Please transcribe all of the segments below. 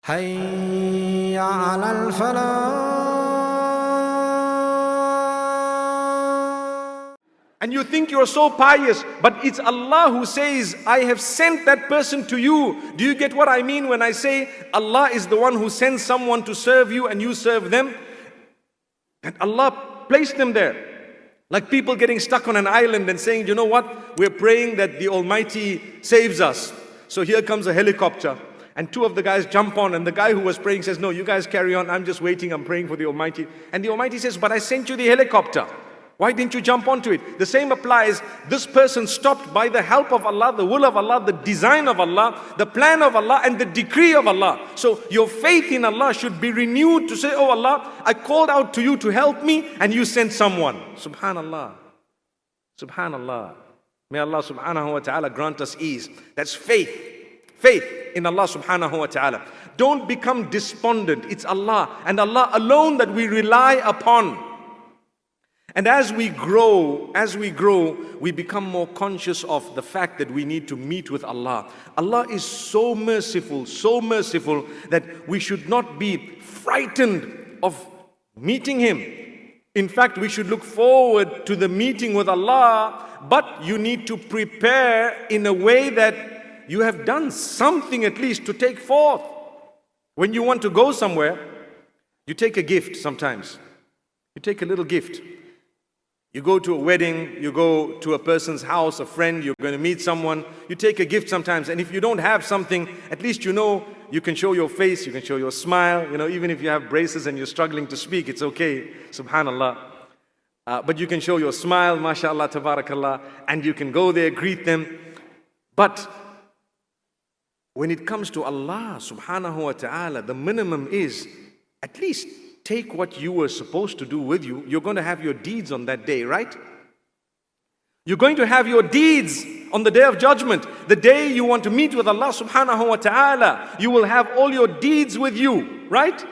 حي على الفلاح. And you think you're so pious, but it's Allah who says, I have sent that person to you. Do you get what I mean when I say Allah is the one who sends someone to serve you and you serve them? And Allah placed them there. Like people getting stuck on an island and saying, you know what? We're praying that the Almighty saves us. So here comes a helicopter. And two of the guys jump on, and the guy who was praying says, no, you guys carry on. I'm just waiting. I'm praying for the Almighty. And the Almighty says, but I sent you the helicopter. Why didn't you jump onto it? The same applies. This person stopped by the help of Allah, the will of Allah, the design of Allah, the plan of Allah, and the decree of Allah. So your faith in Allah should be renewed to say, oh Allah, I called out to you to help me, and you sent someone. Subhanallah. Subhanallah. May Allah subhanahu wa ta'ala grant us ease. That's faith. Faith in Allah subhanahu wa ta'ala. Don't become despondent. It's Allah and Allah alone that we rely upon. And as we grow, we become more conscious of the fact that we need to meet with Allah. Allah is so merciful that we should not be frightened of meeting Him. In fact, we should look forward to the meeting with Allah, but you need to prepare in a way that you have done something at least to take forth. When you want to go somewhere, you take a gift sometimes. You take a little gift. You go to a wedding, you go to a person's house, a friend, you're going to meet someone, you take a gift sometimes, and if you don't have something, at least you know you can show your face, you can show your smile, even if you have braces and you're struggling to speak, it's okay, subhanallah. But you can show your smile, mashallah, tabarakallah, and you can go there, greet them. But when it comes to Allah subhanahu wa ta'ala, the minimum is at least take what you were supposed to do with you. You're going to have your deeds on that day, right? You're going to have your deeds on the day of judgment. The day you want to meet with Allah subhanahu wa ta'ala, you will have all your deeds with you, right?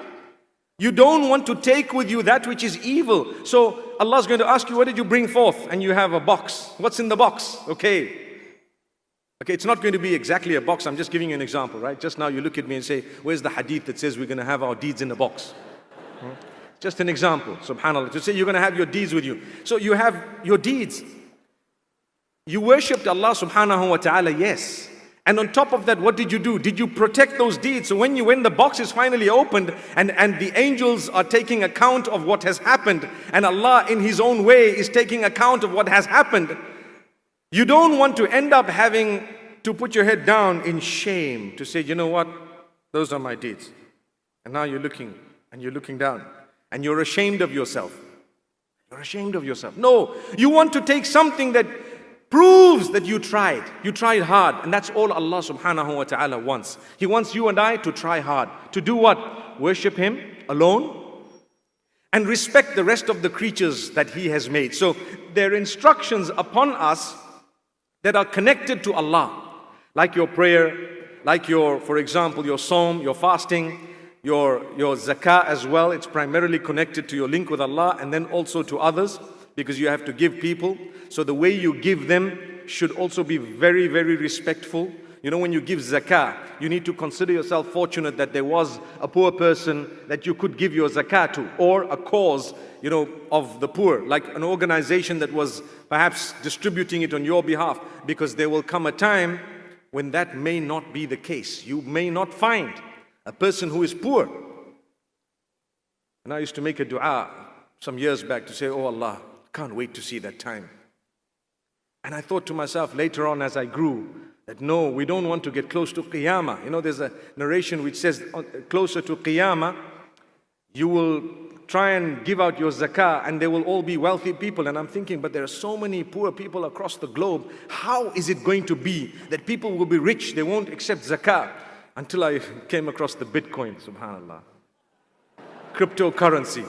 You don't want to take with you that which is evil. So Allah's going to ask you, what did you bring forth? And you have a box. What's in the box? Okay, it's not going to be exactly a box. I'm just giving you an example, right? Just now you look at me and say, where's the hadith that says we're going to have our deeds in a box? Just an example, subhanAllah, to say you're going to have your deeds with you. So you have your deeds. You worshipped Allah subhanahu wa ta'ala, yes. And on top of that, what did you do? Did you protect those deeds? So when the box is finally opened and the angels are taking account of what has happened, and Allah in His own way is taking account of what has happened, you don't want to end up having to put your head down in shame to say, you know what, those are my deeds. And now you're looking down and you're ashamed of yourself. You're ashamed of yourself. No, you want to take something that proves that you tried. You tried hard, and that's all Allah subhanahu wa ta'ala wants. He wants you and I to try hard. To do what? Worship Him alone and respect the rest of the creatures that He has made. So there are instructions upon us that are connected to Allah, like your prayer, like for example, your psalm, your fasting, your zakah as well. It's primarily connected to your link with Allah and then also to others, because you have to give people. So the way you give them should also be very, very respectful. When you give zakah, you need to consider yourself fortunate that there was a poor person that you could give your zakah to, or a cause, of the poor, like an organization that was perhaps distributing it on your behalf, because there will come a time when that may not be the case. You may not find a person who is poor. And I used to make a dua some years back to say, oh Allah, can't wait to see that time. And I thought to myself later on as I grew, that no, we don't want to get close to Qiyamah. There's a narration which says closer to Qiyamah, you will try and give out your zakah and they will all be wealthy people. And I'm thinking, but there are so many poor people across the globe. How is it going to be that people will be rich, they won't accept zakah? Until I came across the Bitcoin, subhanallah. Cryptocurrency.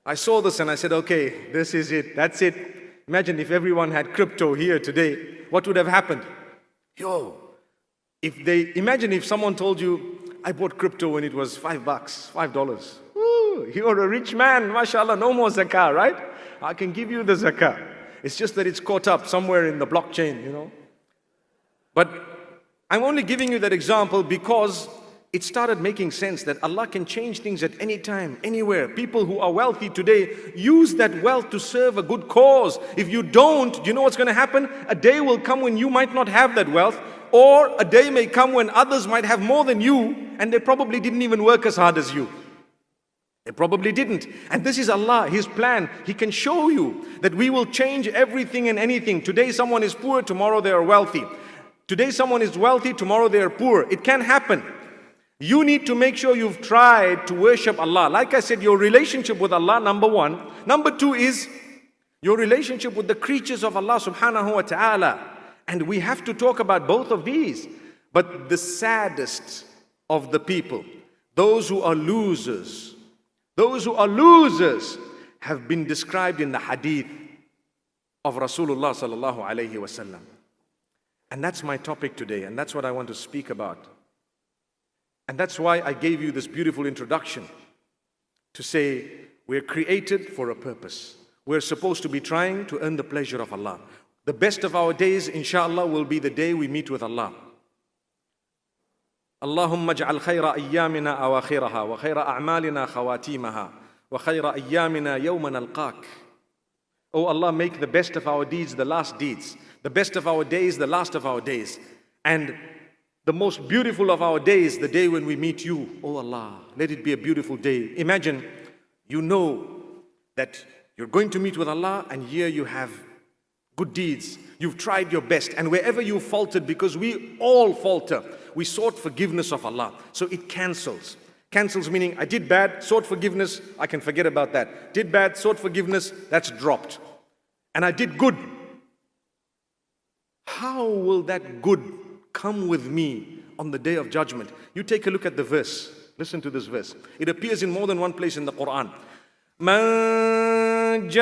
I saw this and I said, okay, this is it, that's it. Imagine if everyone had crypto here today, what would have happened? Imagine if someone told you, I bought crypto when it was $5. Woo, you're a rich man, mashallah, no more zakah, right? I can give you the zakah. It's just that it's caught up somewhere in the blockchain, But I'm only giving you that example because it started making sense that Allah can change things at any time, anywhere. People who are wealthy today, use that wealth to serve a good cause. If you don't, do you know what's going to happen? A day will come when you might not have that wealth, or a day may come when others might have more than you, and they probably didn't even work as hard as you. They probably didn't. And this is Allah, His plan. He can show you that we will change everything and anything. Today someone is poor, tomorrow they are wealthy. Today someone is wealthy, tomorrow they are poor. It can happen. You need to make sure you've tried to worship Allah. Like I said, your relationship with Allah, number one. Number two is your relationship with the creatures of Allah subhanahu wa ta'ala. And we have to talk about both of these. But the saddest of the people, those who are losers, have been described in the hadith of Rasulullah sallallahu alayhi wasallam. And that's my topic today, and that's what I want to speak about. And that's why I gave you this beautiful introduction to say we're created for a purpose. We're supposed to be trying to earn the pleasure of Allah. The best of our days, inshallah, will be the day we meet with Allah. Allahumma ja'al khayra ayyamina awakhiraha wa khayra a'malina khawatimaha wa khayra ayyamina yawman alqaq. Oh Allah, make the best of our deeds the last deeds, the best of our days the last of our days, and the most beautiful of our days, the day when we meet you. Oh Allah, let it be a beautiful day. Imagine, you know that you're going to meet with Allah, and here you have good deeds. You've tried your best, and wherever you faltered, because we all falter, we sought forgiveness of Allah. So it cancels. Cancels meaning I did bad, sought forgiveness, I can forget about that. Did bad, sought forgiveness, that's dropped. And I did good. How will that good come with me on the day of judgment? You take a look at the verse. Listen to this verse. It appears in more than one place in the Quran. Man jaa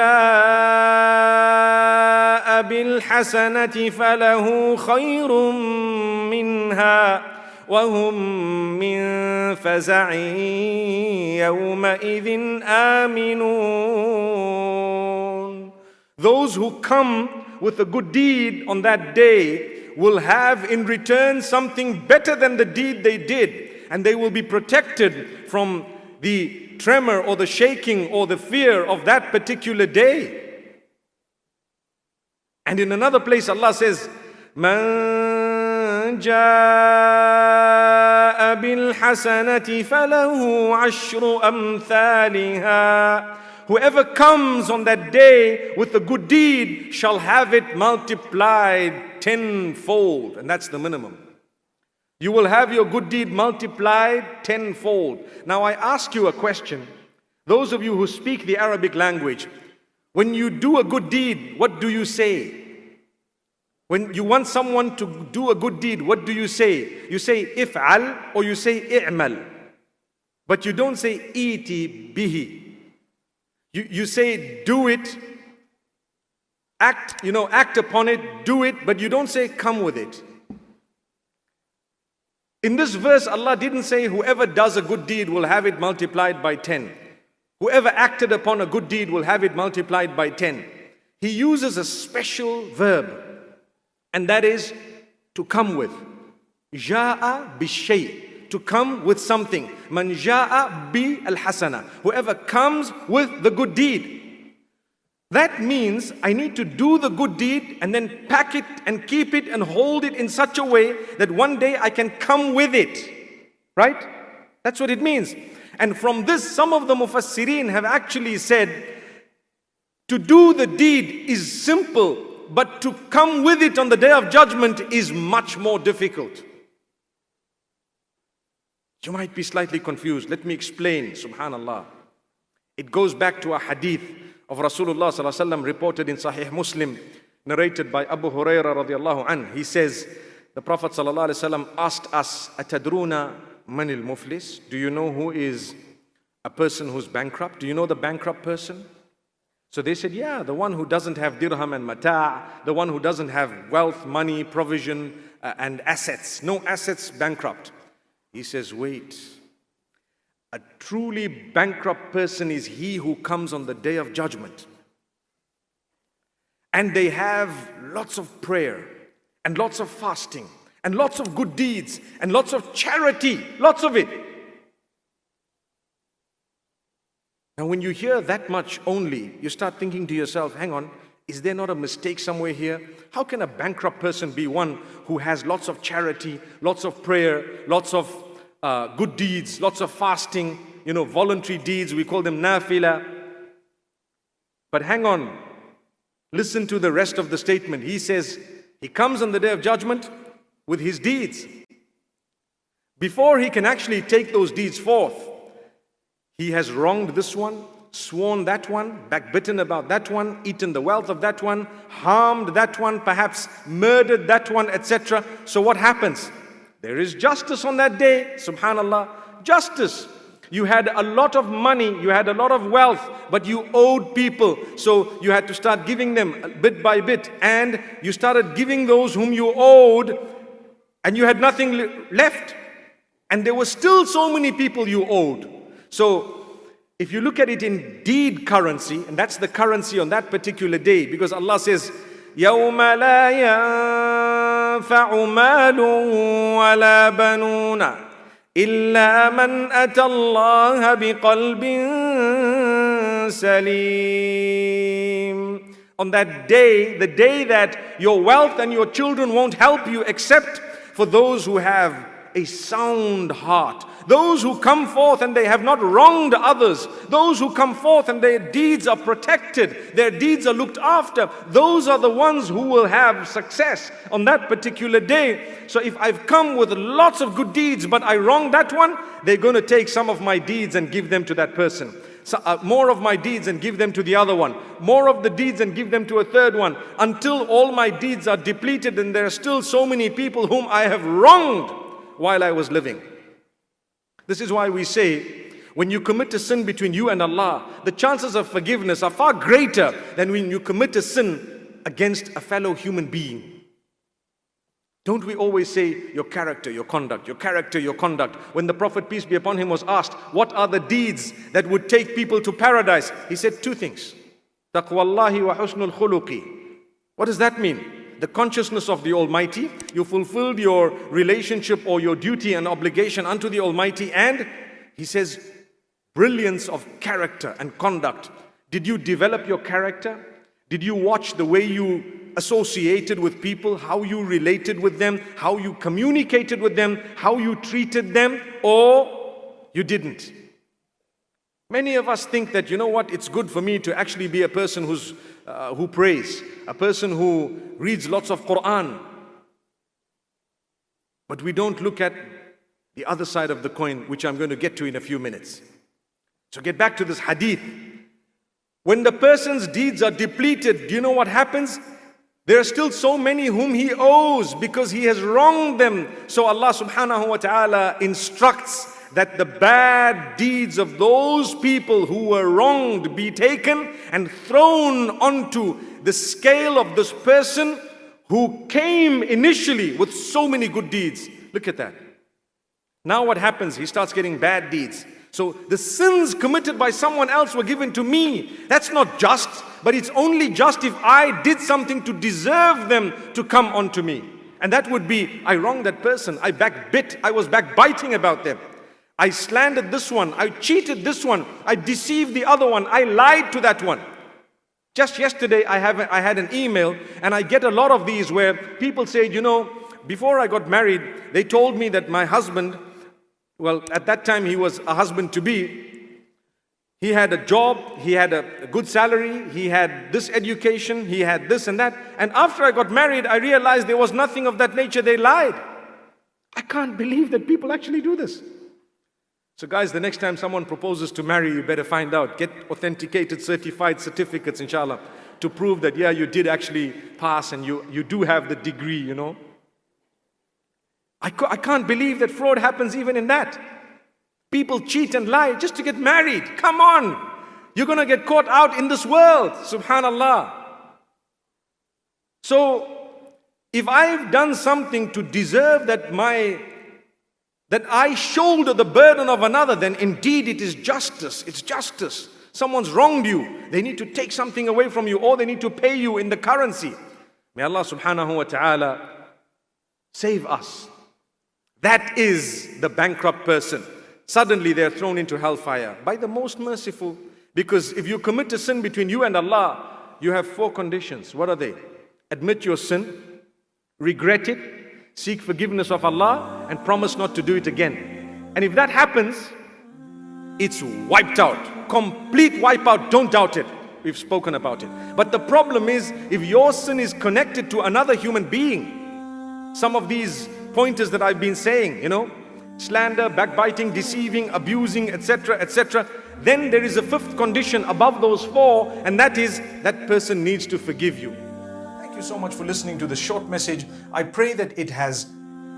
bil hasanati falahu khayrun minha wa hum min faza'in yawma idhin aminun. Those who come with a good deed on that day will have in return something better than the deed they did, and they will be protected from the tremor or the shaking or the fear of that particular day. And in another place Allah says, Man jaa bil hasanati falahu ashru amthaliha. Whoever comes on that day with a good deed shall have it multiplied tenfold. And that's the minimum. You will have your good deed multiplied tenfold. Now I ask you a question. Those of you who speak the Arabic language, when you do a good deed, what do you say? When you want someone to do a good deed, what do you say? You say if'al or you say i'mal. But you don't say iti bihi. You say do it, act upon it, do it, but you don't say come with it. In this verse, Allah didn't say whoever does a good deed will have it multiplied by 10. Whoever acted upon a good deed will have it multiplied by 10. He uses a special verb, and that is to come with. Ja'a bishay. To come with something. Man ja'a bi al-hasana. Whoever comes with the good deed. That means I need to do the good deed and then pack it and keep it and hold it in such a way that one day I can come with it. Right? That's what it means. And from this, some of the mufassirin have actually said, to do the deed is simple, but to come with it on the day of judgment is much more difficult. You might be slightly confused. Let me explain, subhanallah. It goes back to a hadith of Rasulullah sallallahu alaihi wasallam reported in Sahih Muslim, narrated by Abu Hurairah radiallahu anhu. He says, the Prophet sallallahu alaihi wasallam asked us, Atadruna manil muflis? Do you know who is a person who's bankrupt? Do you know the bankrupt person? So they said, yeah, the one who doesn't have dirham and mata', the one who doesn't have wealth, money, provision, and assets. No assets, bankrupt. He says, wait. A truly bankrupt person is he who comes on the day of judgment. And they have lots of prayer and lots of fasting and lots of good deeds and lots of charity, lots of it. Now when you hear that much only, you start thinking to yourself, hang on, is there not a mistake somewhere here? How can a bankrupt person be one who has lots of charity, lots of prayer, lots of good deeds, lots of fasting, voluntary deeds, we call them nafila. But hang on, listen to the rest of the statement. He says, he comes on the day of judgment with his deeds. Before he can actually take those deeds forth, he has wronged this one, sworn that one, backbitten about that one, eaten the wealth of that one, harmed that one, perhaps murdered that one, etc. So what happens? There is justice on that day, subhanallah, justice. You had a lot of money, you had a lot of wealth, but you owed people. So you had to start giving them bit by bit. And you started giving those whom you owed, and you had nothing left. And there were still so many people you owed. So if you look at it in deed currency, and that's the currency on that particular day, because Allah says, يَوْمَ لَا يَنْفَعُ مَالٌ وَلَا بَنُونَ إِلَّا مَنْ أَتَى اللَّهَ بِقَلْبٍ سَلِيمٍ. On that day, the day that your wealth and your children won't help you except for those who have a sound heart. Those who come forth and they have not wronged others. Those who come forth and their deeds are protected. Their deeds are looked after. Those are the ones who will have success on that particular day. So if I've come with lots of good deeds but I wronged that one, they're going to take some of my deeds and give them to that person. So, more of my deeds and give them to the other one. More of the deeds and give them to a third one. Until all my deeds are depleted and there are still so many people whom I have wronged while I was living. This is why we say, when you commit a sin between you and Allah, the chances of forgiveness are far greater than when you commit a sin against a fellow human being. Don't we always say, your character, your conduct, your character, your conduct? When the Prophet, peace be upon him, was asked, what are the deeds that would take people to paradise? He said two things. Taqwallahi wa husnul khuluqi. What does that mean? The consciousness of the Almighty. You fulfilled your relationship or your duty and obligation unto the Almighty. And he says, brilliance of character and conduct. Did you develop your character? Did you watch the way you associated with people, how you related with them, how you communicated with them, how you treated them, or you didn't? Many of us think that, you know what, it's good for me to actually be a person who prays, a person who reads lots of Quran. But we don't look at the other side of the coin, which I'm going to get to in a few minutes. So get back to this hadith. When the person's deeds are depleted, do you know what happens? There are still so many whom he owes because he has wronged them. So Allah subhanahu wa ta'ala instructs that the bad deeds of those people who were wronged be taken and thrown onto the scale of this person who came initially with so many good deeds. Look at that. Now what happens? He starts getting bad deeds. So the sins committed by someone else were given to me. That's not just, but it's only just if I did something to deserve them to come onto me. And that would be, I wronged that person, I was backbiting about them. I slandered this one, I cheated this one, I deceived the other one, I lied to that one. Just yesterday I had an email, and I get a lot of these where people say, you know, before I got married, they told me that my husband, well, at that time he was a husband-to-be, he had a job, he had a good salary, he had this education, he had this and that. And after I got married, I realized there was nothing of that nature. They lied. I can't believe that people actually do this. So guys, the next time someone proposes to marry, you better find out. Get authenticated, certified certificates, inshallah, to prove that, yeah, you did actually pass and you do have the degree, you know. I can't believe that fraud happens even in that. People cheat and lie just to get married. Come on. You're going to get caught out in this world. Subhanallah. So, if I've done something to deserve that I shoulder the burden of another, then indeed it is justice. It's justice. Someone's wronged you. They need to take something away from you, or they need to pay you in the currency. May Allah subhanahu wa ta'ala Save us. That is the bankrupt person. Suddenly they are thrown into hellfire by the most merciful. Because if you commit a sin between you and Allah, you have 4 conditions. What are they? Admit your sin, regret it, seek forgiveness of Allah, and promise not to do it again. And if that happens, it's wiped out. Complete wipeout, don't doubt it. We've spoken about it. But the problem is, if your sin is connected to another human being, some of these pointers that I've been saying, slander, backbiting, deceiving, abusing, etc., etc., then there is a 5th condition above those 4, and that is, that person needs to forgive you. Thank you so much for listening to the short message. I pray that it has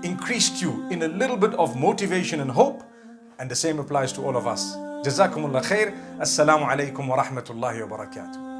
increased you in a little bit of motivation and hope, and the same applies to all of us. Jazakumullah khair. Assalamu alaikum wa rahmatullahi wa barakatuh.